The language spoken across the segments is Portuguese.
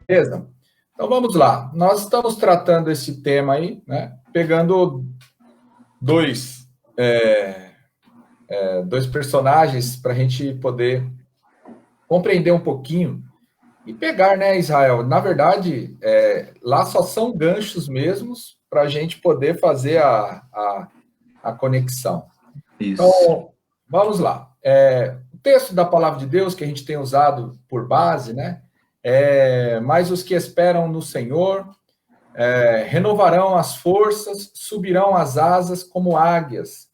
Beleza? Então vamos lá. Nós estamos tratando esse tema aí, né? Pegando dois, dois personagens para a gente poder compreender um pouquinho e pegar, né, Israel? Na verdade, lá só são ganchos mesmos para a gente poder fazer a conexão. Isso. Então, vamos lá. O texto da palavra de Deus que a gente tem usado por base, né? Mas os que esperam no Senhor renovarão as forças, subirão as asas como águias,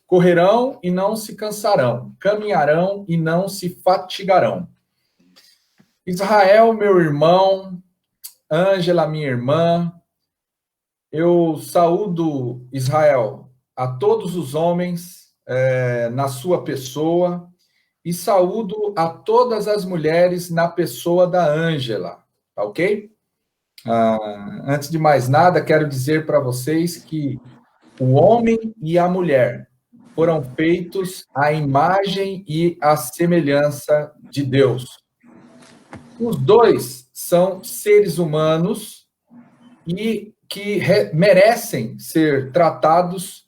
correrão e não se cansarão, caminharão e não se fatigarão. Israel, meu irmão, Ângela, minha irmã, eu saúdo, Israel, a todos os homens na sua pessoa e saúdo a todas as mulheres na pessoa da Ângela, tá ok? Antes de mais nada, quero dizer para vocês que o homem e a mulher foram feitos à imagem e à semelhança de Deus. Os dois são seres humanos e que merecem ser tratados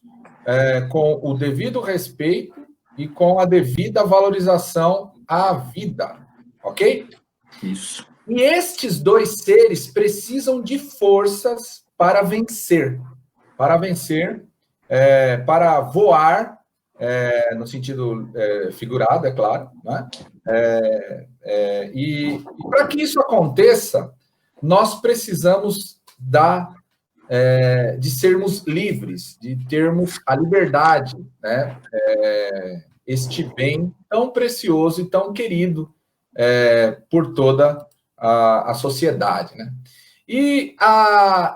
com o devido respeito e com a devida valorização à vida, ok? Isso. E estes dois seres precisam de forças para vencer, para voar, no sentido figurado, é claro, né? E para que isso aconteça, nós precisamos de sermos livres, de termos a liberdade, né? Este bem tão precioso e tão querido por toda a sociedade, né? E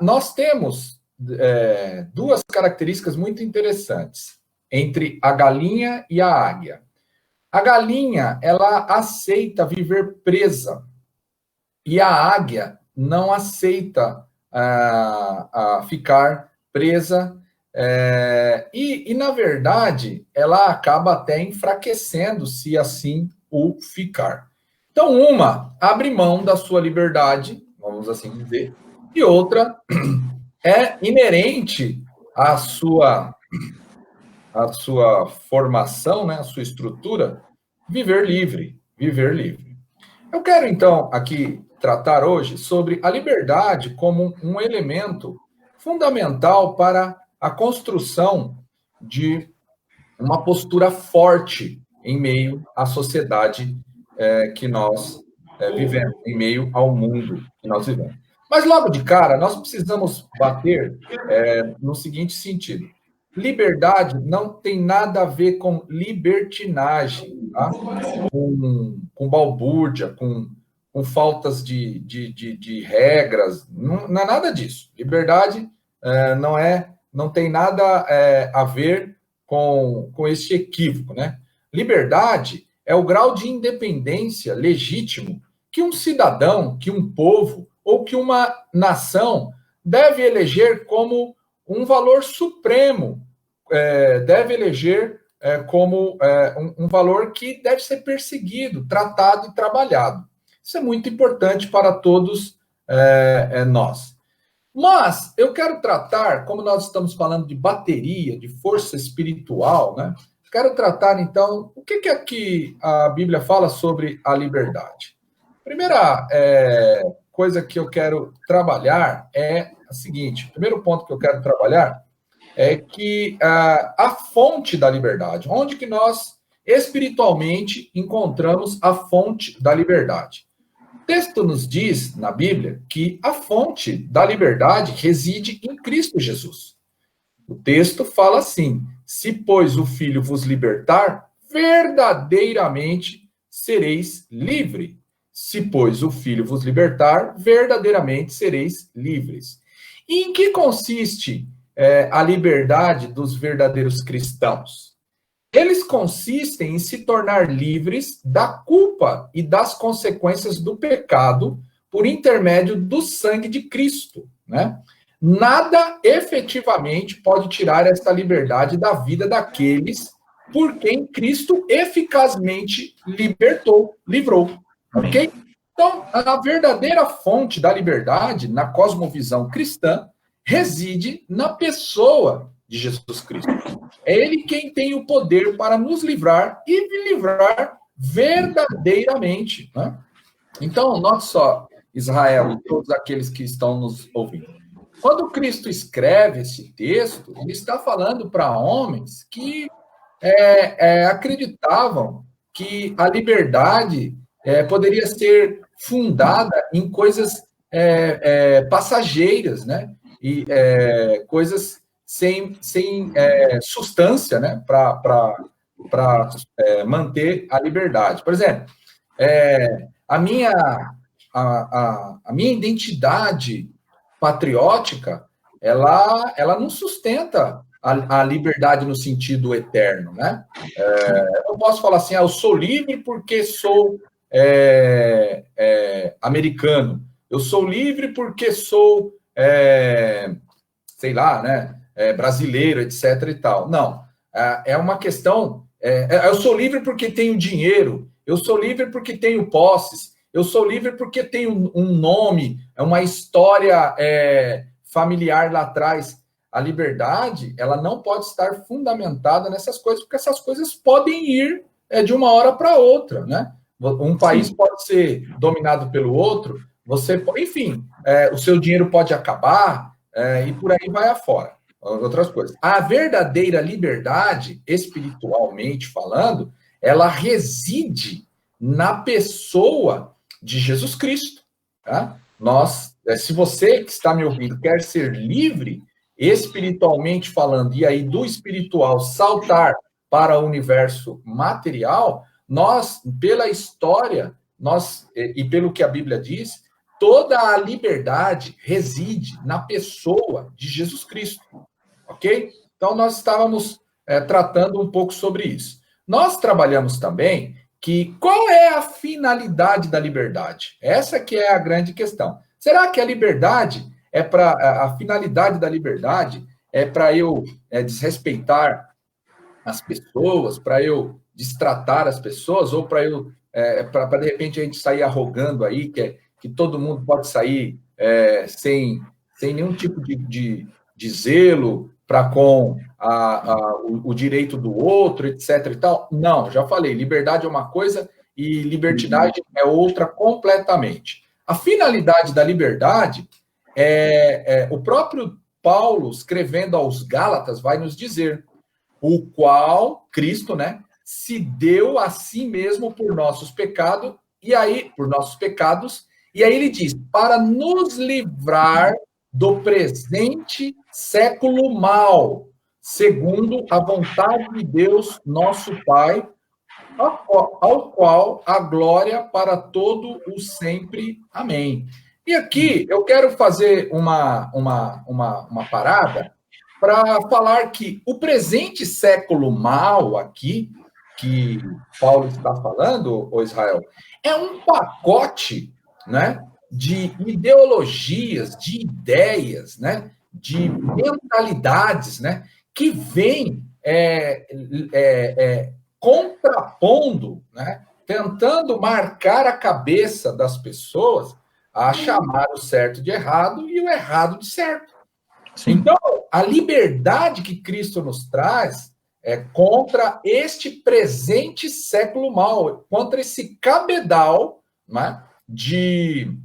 nós temos duas características muito interessantes entre a galinha e a águia. A galinha, ela aceita viver presa, e a águia não aceita ficar presa, e, na verdade, ela acaba até enfraquecendo se assim o ficar. Então, uma abre mão da sua liberdade, vamos assim dizer, e outra é inerente à sua formação, né, à sua estrutura, viver livre. Eu quero, então, aqui tratar hoje sobre a liberdade como um elemento fundamental para a construção de uma postura forte em meio à sociedade que nós vivemos, em meio ao mundo que nós vivemos. Mas, logo de cara, nós precisamos bater no seguinte sentido. Liberdade não tem nada a ver com libertinagem, tá? Com balbúrdia, com faltas de regras, não é nada disso. Liberdade não tem nada a ver com este equívoco, né? Liberdade é o grau de independência legítimo que um cidadão, que um povo ou que uma nação deve eleger como um valor supremo, deve eleger como um valor que deve ser perseguido, tratado e trabalhado. Isso é muito importante para todos nós. Mas eu quero tratar, como nós estamos falando de bateria, de força espiritual, né? Quero tratar, então, o que aqui a Bíblia fala sobre a liberdade. Primeira coisa que eu quero trabalhar é a seguinte, o primeiro ponto que eu quero trabalhar é que a fonte da liberdade, onde que nós espiritualmente encontramos a fonte da liberdade. O texto nos diz, na Bíblia, que a fonte da liberdade reside em Cristo Jesus. O texto fala assim: se, pois, o Filho vos libertar, verdadeiramente sereis livre. Se, pois, o Filho vos libertar, verdadeiramente sereis livres. E em que consiste a liberdade dos verdadeiros cristãos? Eles consistem em se tornar livres da culpa e das consequências do pecado por intermédio do sangue de Cristo, né? Nada efetivamente pode tirar essa liberdade da vida daqueles por quem Cristo eficazmente livrou, ok? Então, a verdadeira fonte da liberdade, na cosmovisão cristã, reside na pessoa de Jesus Cristo. É ele quem tem o poder para nos livrar e livrar verdadeiramente. Né? Então, note só, Israel e todos aqueles que estão nos ouvindo. Quando Cristo escreve esse texto, ele está falando para homens que acreditavam que a liberdade poderia ser fundada em coisas passageiras, né? E coisas sem substância, né? Para manter a liberdade. Por exemplo, a minha identidade patriótica, ela não sustenta a liberdade no sentido eterno, né? Eu posso falar assim, eu sou livre porque sou americano, eu sou livre porque sou, sei lá, né, brasileiro, etc. e tal. Não, é uma questão, eu sou livre porque tenho dinheiro, eu sou livre porque tenho posses, eu sou livre porque tenho um nome, uma história familiar lá atrás. A liberdade, ela não pode estar fundamentada nessas coisas, porque essas coisas podem ir de uma hora para outra, né? Um país Sim. Pode ser dominado pelo outro, enfim, o seu dinheiro pode acabar e por aí vai afora. Outras coisas. A verdadeira liberdade, espiritualmente falando, ela reside na pessoa de Jesus Cristo. Tá? Se você que está me ouvindo quer ser livre, espiritualmente falando, e aí do espiritual saltar para o universo material, nós, pela história, e pelo que a Bíblia diz, toda a liberdade reside na pessoa de Jesus Cristo, ok? Então, nós estávamos tratando um pouco sobre isso. Nós trabalhamos também que qual é a finalidade da liberdade? Essa que é a grande questão. Será que a liberdade a finalidade da liberdade é para eu desrespeitar as pessoas, para eu destratar as pessoas, ou para eu, para de repente a gente sair arrogando aí, que todo mundo pode sair sem nenhum tipo de zelo para com o direito do outro, etc. e tal? Não, já falei, liberdade é uma coisa e libertinagem é outra completamente. A finalidade da liberdade o próprio Paulo, escrevendo aos Gálatas, vai nos dizer, o qual Cristo, né, se deu a si mesmo por nossos pecados, e aí ele diz, para nos livrar do presente século mau, segundo a vontade de Deus, nosso Pai, ao qual a glória para todo o sempre. Amém. E aqui eu quero fazer uma parada para falar que o presente século mau aqui, que Paulo está falando, o Israel, é um pacote, né, de ideologias, de ideias, né, de mentalidades, né, que vem contrapondo, né, tentando marcar a cabeça das pessoas a chamar o certo de errado e o errado de certo. Sim. Então, a liberdade que Cristo nos traz é contra este presente século mau, contra esse cabedal, né, de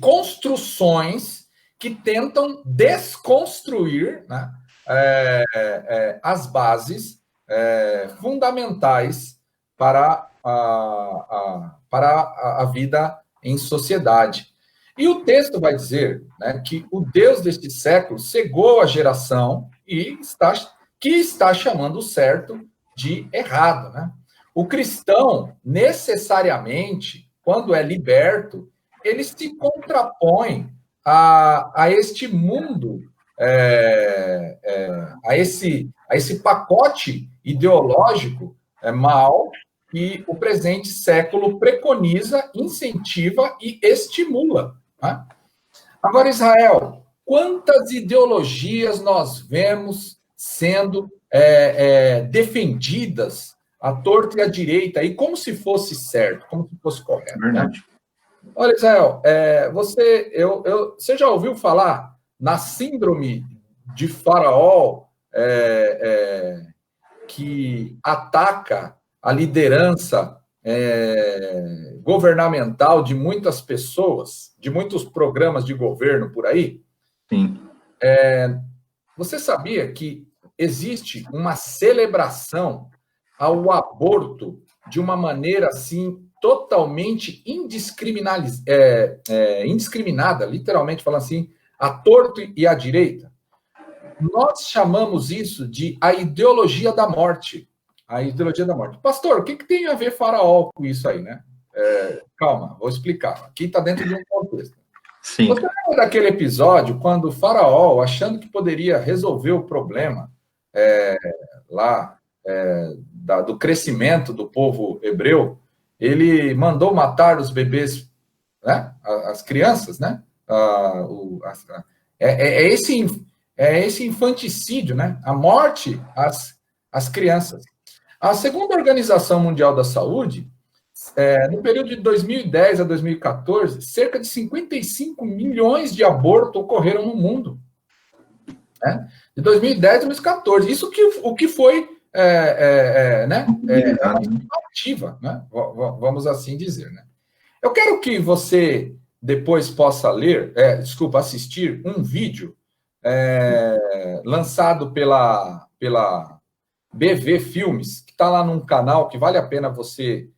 construções que tentam desconstruir, né, as bases fundamentais para a vida em sociedade. E o texto vai dizer, né, que o Deus deste século cegou a geração que está chamando o certo de errado. Né? O cristão, necessariamente, quando é liberto, ele se contrapõe a este mundo, a esse pacote ideológico mau que o presente século preconiza, incentiva e estimula. Né? Agora, Israel, quantas ideologias nós vemos sendo defendidas à torta e à direita, e como se fosse certo, como se fosse correto? Verdade. Né? Olha, Israel, você já ouviu falar na síndrome de Faraó, que ataca a liderança governamental de muitas pessoas, de muitos programas de governo por aí? Sim. Você sabia que existe uma celebração ao aborto de uma maneira assim totalmente indiscriminada, literalmente falando assim, à torto e à direita? Nós chamamos isso de a ideologia da morte. A ideologia da morte. Pastor, o que tem a ver Faraó com isso aí, né? Calma, vou explicar. Aqui está dentro de um contexto. Sim. Você lembra daquele episódio quando o Faraó, achando que poderia resolver o problema do crescimento do povo hebreu, ele mandou matar os bebês, né? As crianças, né? Esse infanticídio, né? A morte às crianças. A segunda Organização Mundial da Saúde, no período de 2010 a 2014, cerca de 55 milhões de abortos ocorreram no mundo. Né? De 2010 a 2014. Isso o que foi uma estimativa, né? Vamos assim dizer. Né? Eu quero que você depois possa assistir um vídeo lançado pela BV Filmes, que está lá num canal que vale a pena você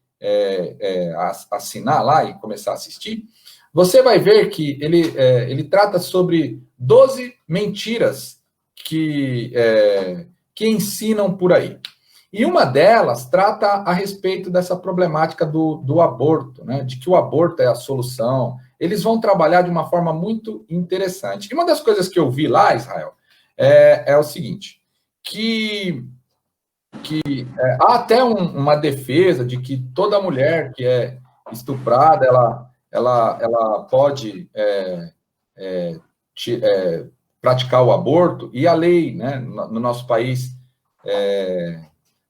assinar lá e começar a assistir. Você vai ver que ele trata sobre 12 mentiras que ensinam por aí. E uma delas trata a respeito dessa problemática do aborto, né? De que o aborto é a solução. Eles vão trabalhar de uma forma muito interessante. E uma das coisas que eu vi lá, Israel, é o seguinte, que há até uma defesa de que toda mulher que é estuprada, ela pode praticar o aborto, e a lei, né, no nosso país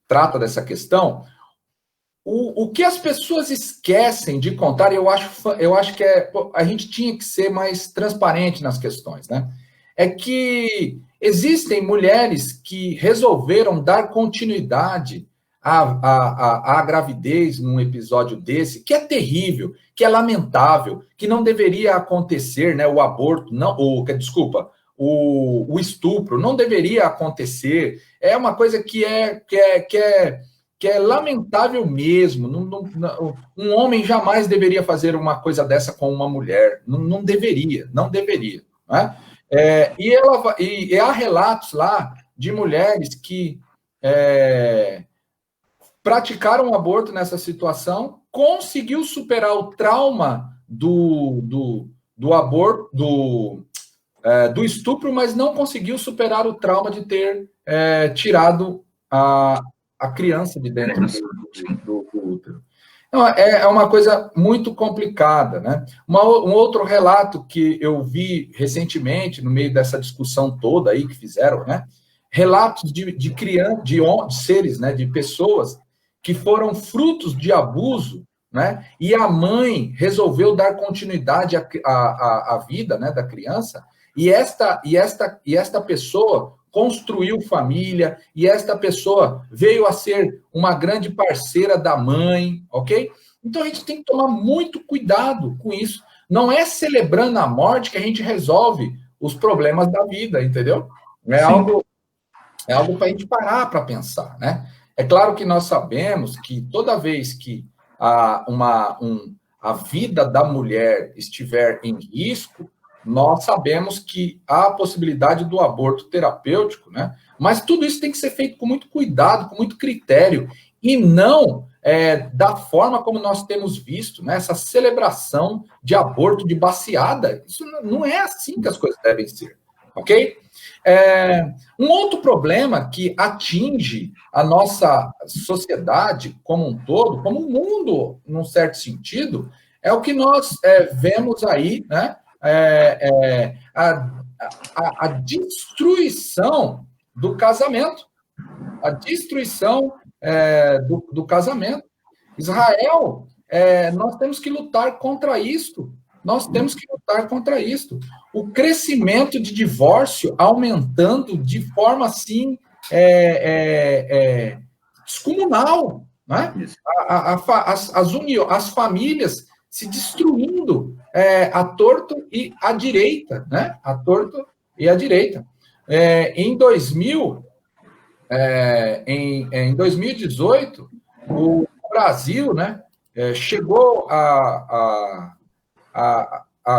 trata dessa questão. O que as pessoas esquecem de contar, eu acho que a gente tinha que ser mais transparente nas questões, né? É que existem mulheres que resolveram dar continuidade à gravidez num episódio desse, que é terrível, que é lamentável, que não deveria acontecer, né? O aborto, o estupro não deveria acontecer. É uma coisa que é lamentável mesmo. Um homem jamais deveria fazer uma coisa dessa com uma mulher. Não deveria. Né? E há relatos lá de mulheres que praticaram o aborto nessa situação, conseguiu superar o trauma do aborto, do estupro, mas não conseguiu superar o trauma de ter tirado a criança de dentro do útero. Então, é uma coisa muito complicada, né? Um outro relato que eu vi recentemente, no meio dessa discussão toda aí que fizeram, né? Relatos de crianças, de seres, né? De pessoas que foram frutos de abuso, né? E a mãe resolveu dar continuidade à vida, né, da criança, e esta pessoa construiu família, e esta pessoa veio a ser uma grande parceira da mãe, ok? Então a gente tem que tomar muito cuidado com isso. Não é celebrando a morte que a gente resolve os problemas da vida, entendeu? É algo para a gente parar para pensar, né? É claro que nós sabemos que toda vez que a vida da mulher estiver em risco, nós sabemos que há a possibilidade do aborto terapêutico, né? Mas tudo isso tem que ser feito com muito cuidado, com muito critério, e não da forma como nós temos visto, né? Essa celebração de aborto de baseada. Isso não é assim que as coisas devem ser, ok? Um outro problema que atinge a nossa sociedade como um todo, como o mundo, num certo sentido, é o que nós vemos aí, né? A destruição do casamento. A destruição do casamento. Israel nós temos que lutar contra isto. Nós temos que lutar contra isto. O crescimento de divórcio aumentando de forma, assim, descomunal, né? As famílias se destruindo a torto e à direita, né? A torto e à direita. Em 2018, o Brasil, né, chegou a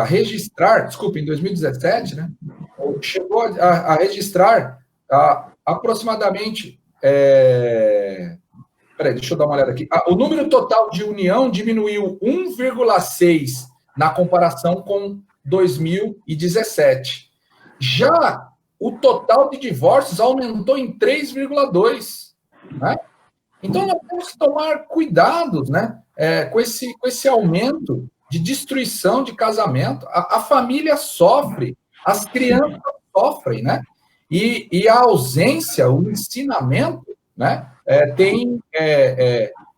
registrar, desculpa, em 2017, né, chegou a registrar aproximadamente. Peraí, deixa eu dar uma olhada aqui. O número total de união diminuiu 1,6 na comparação com 2017. Já o total de divórcios aumentou em 3,2. Né? Então, nós temos que tomar cuidados, né, com esse aumento de destruição de casamento. A família sofre, as crianças sofrem, né? E a ausência, o ensinamento, né,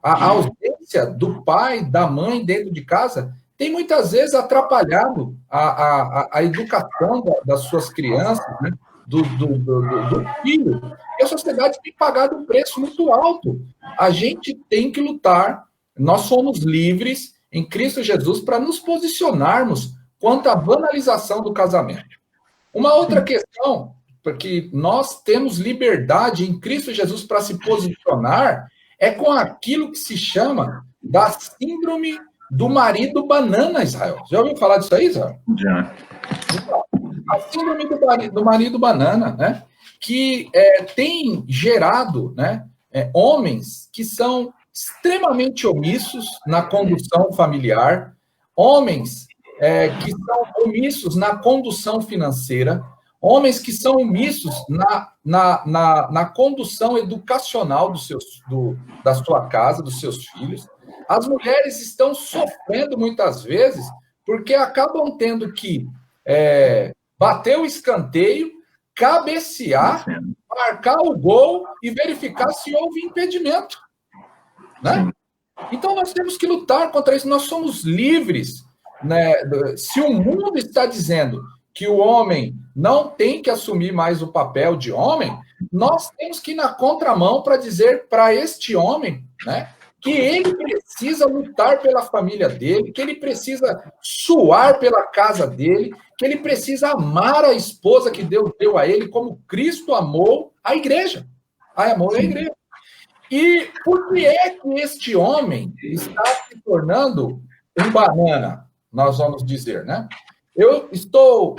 a ausência do pai, da mãe dentro de casa tem muitas vezes atrapalhado a educação das suas crianças, né, do filho, e a sociedade tem pagado um preço muito alto. A gente tem que lutar, nós somos livres em Cristo Jesus para nos posicionarmos quanto à banalização do casamento. Uma outra questão, porque nós temos liberdade em Cristo Jesus para se posicionar, é com aquilo que se chama da síndrome do marido banana, Israel. Já ouviu falar disso aí, Israel? Já. A síndrome do marido banana, né? Que tem gerado, né, homens que são extremamente omissos na condução familiar, homens que são omissos na condução financeira, homens que são omissos na condução educacional da sua casa, dos seus filhos. As mulheres estão sofrendo muitas vezes porque acabam tendo que bater o escanteio, cabecear, marcar o gol e verificar se houve impedimento. Né? Então, nós temos que lutar contra isso. Nós somos livres. Né? Se o mundo está dizendo que o homem não tem que assumir mais o papel de homem, nós temos que ir na contramão para dizer para este homem, né, que ele precisa lutar pela família dele, que ele precisa suar pela casa dele, que ele precisa amar a esposa que Deus deu a ele, como Cristo amou a igreja. Amou a igreja. E por que é que este homem está se tornando um banana, nós vamos dizer, né? Eu estou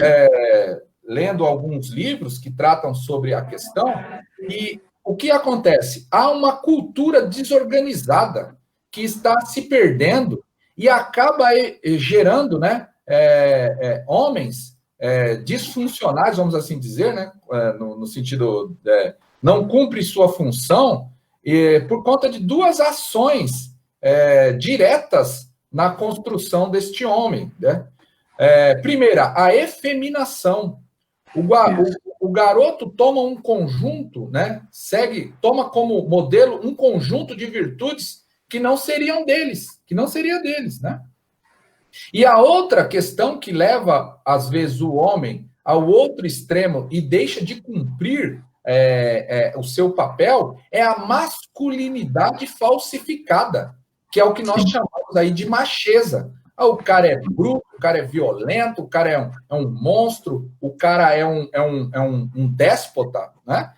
lendo alguns livros que tratam sobre a questão e o que acontece? Há uma cultura desorganizada que está se perdendo e acaba gerando, né, homens disfuncionais, vamos assim dizer, né, no sentido não cumpre sua função por conta de duas ações diretas na construção deste homem, né? Primeira, a efeminação. O garoto toma um conjunto, né? Toma como modelo um conjunto de virtudes que não seriam deles, né? E a outra questão que leva, às vezes, o homem ao outro extremo e deixa de cumprir o seu papel é a masculinidade falsificada, que é o que nós chamamos aí de macheza. O cara é bruto, o cara é violento, o cara é um monstro, o cara é um déspota, né?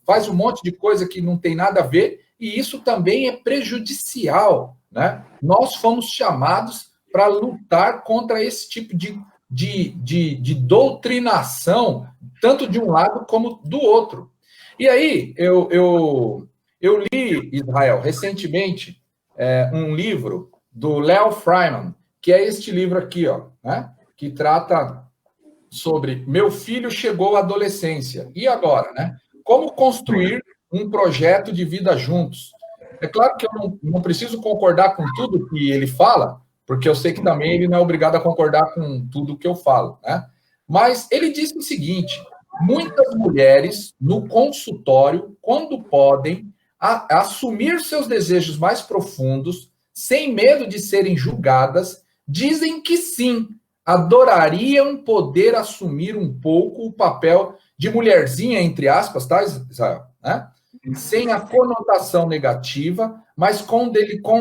Faz um monte de coisa que não tem nada a ver, e isso também é prejudicial, né? Nós fomos chamados para lutar contra esse tipo de doutrinação, tanto de um lado como do outro. E aí, eu li, Israel, recentemente, um livro do Léo Freiman, que é este livro aqui, ó, né? Que trata sobre Meu Filho Chegou à Adolescência. E agora, né? Como construir um projeto de vida juntos. É claro que eu não preciso concordar com tudo que ele fala, porque eu sei que também ele não é obrigado a concordar com tudo que eu falo, né? Mas ele diz o seguinte: muitas mulheres no consultório, quando podem assumir seus desejos mais profundos, sem medo de serem julgadas, dizem que sim, adorariam poder assumir um pouco o papel de mulherzinha, entre aspas, tá, Israel? Né? Sem a conotação negativa, mas com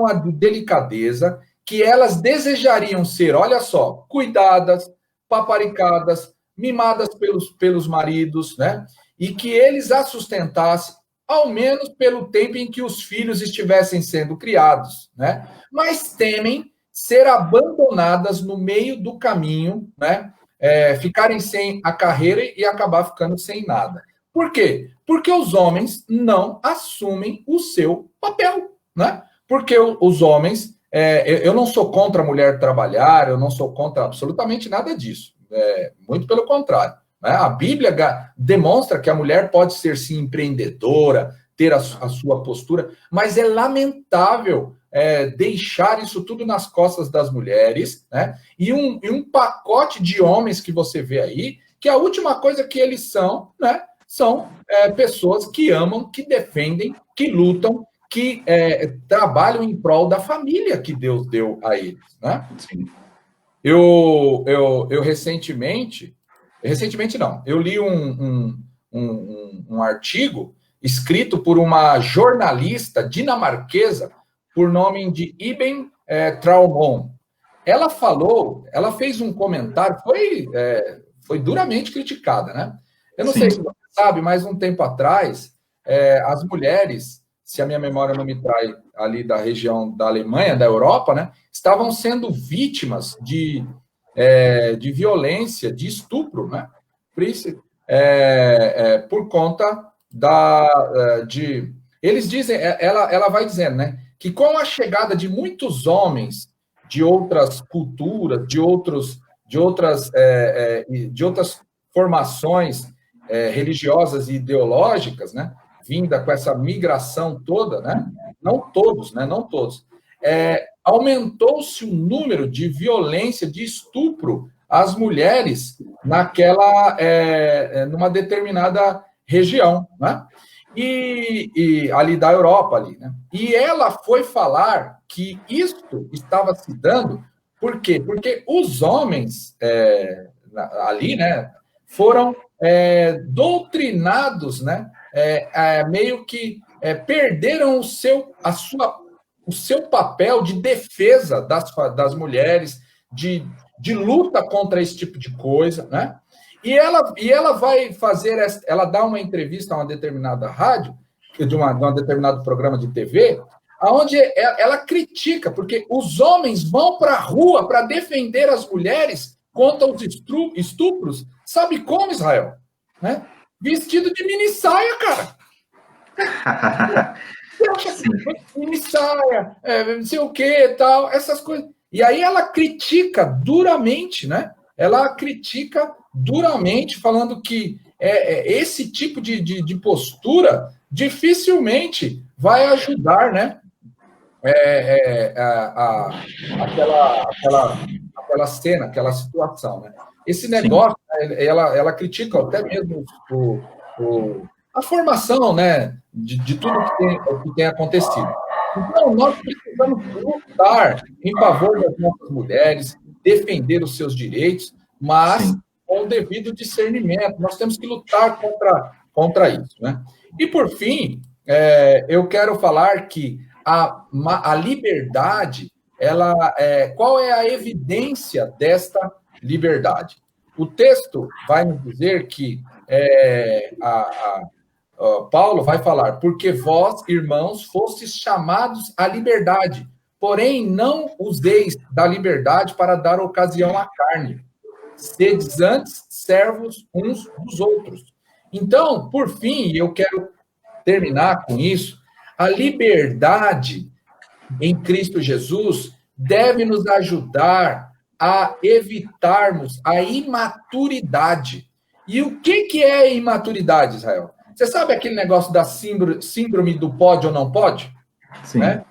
a delicadeza que elas desejariam ser, olha só, cuidadas, paparicadas, mimadas pelos maridos, né? E que eles a sustentassem, ao menos pelo tempo em que os filhos estivessem sendo criados, né? Mas temem ser abandonadas no meio do caminho, né? Ficarem sem a carreira e acabar ficando sem nada. Por quê? Porque os homens não assumem o seu papel, né? Porque os homens, eu não sou contra a mulher trabalhar, eu não sou contra absolutamente nada disso, muito pelo contrário. Né? A Bíblia demonstra que a mulher pode ser, sim, empreendedora, ter a sua postura, mas é lamentável deixar isso tudo nas costas das mulheres, né? E um pacote de homens que você vê aí, que a última coisa que eles são, né? São pessoas que amam, que defendem, que lutam, que trabalham em prol da família que Deus deu a eles, né? Sim. Eu recentemente não, eu li um artigo escrito por uma jornalista dinamarquesa por nome de Iben Traumon. Ela fez um comentário, foi duramente criticada, né? Eu não sei se você sabe, mas um tempo atrás, as mulheres, se a minha memória não me trai, ali da região da Alemanha, da Europa, né, estavam sendo vítimas de violência, de estupro, né? Por conta eles dizem, ela vai dizendo, né, que com a chegada de muitos homens de outras culturas, de outras formações religiosas e ideológicas, né, vinda com essa migração toda, né, não todos, aumentou-se o número de violência, de estupro às mulheres numa determinada região, né? E ali da Europa, ali, né? E ela foi falar que isto estava se dando, por quê? Porque os homens ali, né, foram doutrinados, né? Meio que perderam o seu papel de defesa das mulheres, de luta contra esse tipo de coisa, né? E ela vai fazer, ela dá uma entrevista a uma determinada rádio, de um determinado programa de TV, onde ela critica, porque os homens vão para a rua para defender as mulheres contra os estupros, sabe como, Israel? Né? Vestido de mini saia, cara. Mini saia, não sei o que, tal, essas coisas. E aí ela critica duramente, né? Ela critica duramente, falando que esse tipo de postura dificilmente vai ajudar, né? Aquela cena, aquela situação, né? Esse negócio, ela critica até mesmo a formação, né, de tudo que tem acontecido. Então, nós precisamos lutar em favor das nossas mulheres, defender os seus direitos, mas com o devido discernimento. Nós temos que lutar contra isso, né? E, por fim, eu quero falar que a liberdade, qual é a evidência desta liberdade? O texto vai nos dizer que Paulo vai falar, porque vós, irmãos, fostes chamados à liberdade, porém não useis da liberdade para dar ocasião à carne. Sedes antes servos uns dos outros. Então, por fim, eu quero terminar com isso, a liberdade em Cristo Jesus deve nos ajudar a evitarmos a imaturidade. E o que é a imaturidade, Israel? Você sabe aquele negócio da síndrome do pode ou não pode? Sim. Né?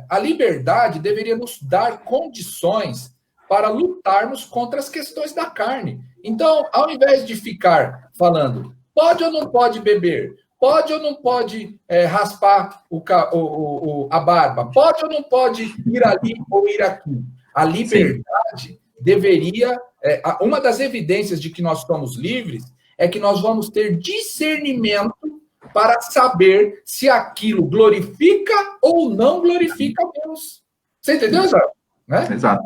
A liberdade deveria nos dar condições para lutarmos contra as questões da carne. Então, ao invés de ficar falando, pode ou não pode beber? Pode ou não pode raspar a barba? Pode ou não pode ir ali ou ir aqui? A liberdade deveria... uma das evidências de que nós somos livres é que nós vamos ter discernimento para saber se aquilo glorifica ou não glorifica a Deus. Você entendeu, Israel? Né? Exato.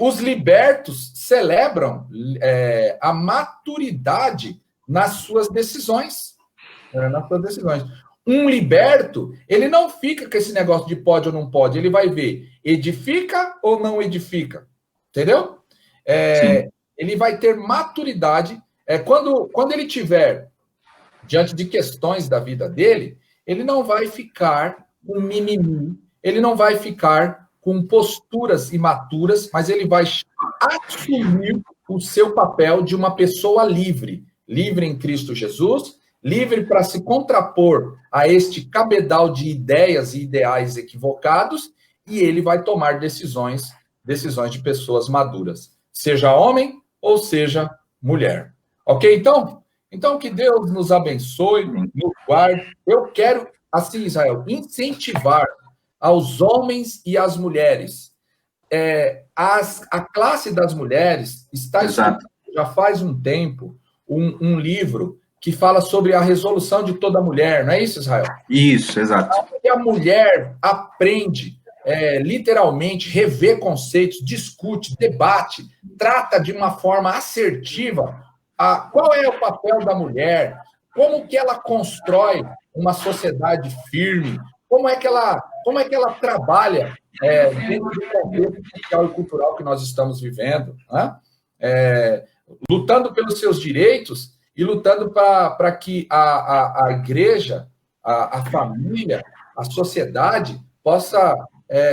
Os libertos celebram a maturidade nas suas decisões. Um liberto, ele não fica com esse negócio de pode ou não pode, ele vai ver, edifica ou não edifica. Entendeu? Ele vai ter maturidade. Quando ele tiver diante de questões da vida dele, ele não vai ficar com mimimi, ele não vai ficar com posturas imaturas, mas ele vai assumir o seu papel de uma pessoa livre, livre em Cristo Jesus, livre para se contrapor a este cabedal de ideias e ideais equivocados, e ele vai tomar decisões de pessoas maduras, seja homem ou seja mulher. Ok? Então que Deus nos abençoe, nos guarde. Eu quero, assim, Israel, incentivar aos homens e às mulheres. A classe das mulheres está estudando já faz um tempo um livro que fala sobre a resolução de toda mulher, não é isso, Israel? Isso, exato. E a mulher aprende, literalmente, rever conceitos, discute, debate, trata de uma forma assertiva qual é o papel da mulher, como que ela constrói uma sociedade firme, como é que ela trabalha dentro do contexto social e cultural que nós estamos vivendo, né? Lutando pelos seus direitos e lutando para que a igreja, a família, a sociedade possa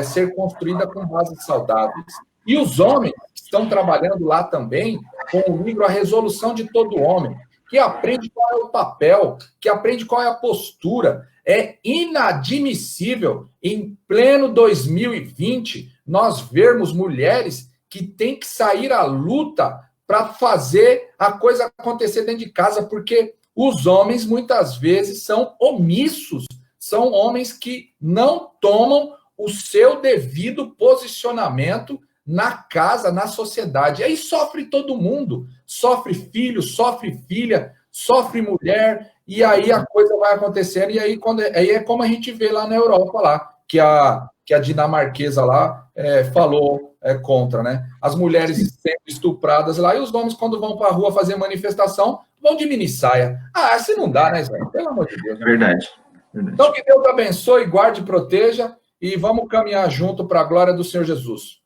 ser construída com bases saudáveis. E os homens estão trabalhando lá também com o livro A Resolução de Todo Homem, que aprende qual é o papel, que aprende qual é a postura. É inadmissível, em pleno 2020, nós vermos mulheres que têm que sair à luta para fazer a coisa acontecer dentro de casa, porque os homens, muitas vezes, são omissos, são homens que não tomam o seu devido posicionamento na casa, na sociedade. E aí sofre todo mundo, sofre filho, sofre filha, sofre mulher, e aí a coisa vai acontecendo, e aí, aí é como a gente vê lá na Europa, lá, que a dinamarquesa lá falou contra, né? As mulheres sendo estupradas lá, e os homens, quando vão para a rua fazer manifestação, vão de mini saia. Assim não dá, né, Israel? Pelo amor de Deus. Né? Verdade. Então, que Deus abençoe, guarde e proteja, e vamos caminhar junto para a glória do Senhor Jesus.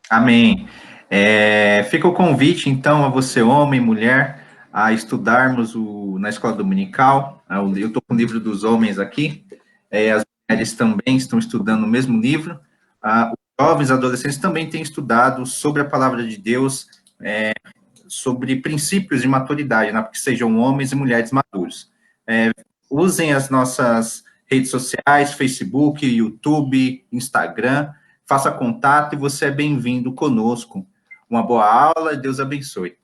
Amém. Fica o convite, então, a você, homem, mulher, a estudarmos na escola dominical. Eu estou com o livro dos homens aqui, as mulheres também estão estudando o mesmo livro. Os jovens, adolescentes também têm estudado sobre a palavra de Deus, sobre princípios de maturidade, né, porque sejam homens e mulheres maduros. Usem as nossas redes sociais, Facebook, YouTube, Instagram, faça contato e você é bem-vindo conosco. Uma boa aula e Deus abençoe.